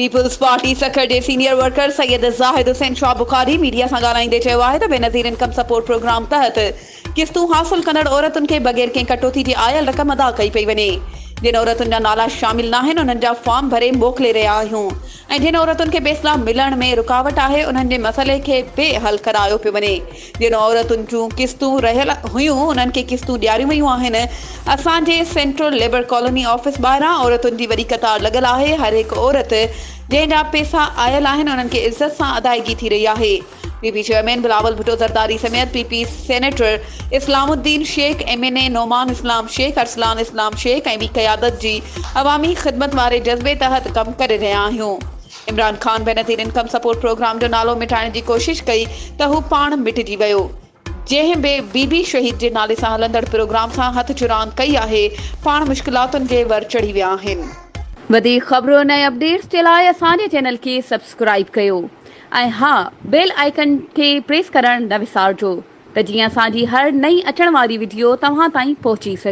Peoples Party Sukkur जे senior worker Syed Zahid Hussain Shah Bukhari media सां ॻाल्हाईंदे चयो आहे त बेनज़ीर इनकम सपोर्ट प्रोग्राम तहत किस्तूं हासिल कंदड़ औरतुनि खे बग़ैर कंहिं कटौती जे आयल रक़म अदा कई पई वञे। जिन औरतुनि जा नाला शामिल न आहिनि उन्हनि जा फॉर्म भरे मोकिले रहिया आहियूं ऐं जिन औरतुनि खे बेसला मिलण में रुकावट आहे उन्हनि जे मसइले खे बेहल करायो पियो वञे। जिन औरतुनि जूं किस्तूं रहियल हुयूं उन्हनि खे किस्तूं ॾियारियूं वयूं आहिनि। असांजे सेंट्रल लेबर कॉलोनी ऑफिस ॿाहिरां औरतुनि जी वॾी कतार लॻल आहे। हर हिकु औरत जंहिंजा पैसा आयल आहिनि उन्हनि खे इज़त सां अदायगी थी रही आहे। पीपी चेयरमैन बिलावल भुट्टो ज़रदारी समेत PP senator Islamuddin Sheikh, MNA Noman Islam Sheikh, Arsalan Islam Sheikh ऐं ॿी क़यादत जी अवामी ख़िदमत वारे जज़्बे तहत कमु करे रहिया आहियूं। Imran Khan Benazir income support programme जो नालो मिटाइण जी कोशिश कई त हू पाण मिटिजी वियो। जंहिं बि बीबी शहीद जे नाले सां हलंदड़ प्रोग्राम सां हथ चुरांद कई आहे पाण मुश्किलातुनि जे वर चढ़ी विया आहिनि। वधीक ख़बरूं ऐं अपडेट्स जे लाइ असांजे चैनल खे सब्सक्राइब कयो ऐं हा, बेल आइकन खे प्रेस करणु न विसारिजो त जीअं असांजी हर नई अचण वारी वीडियो तव्हां ताईं पहुची सघे।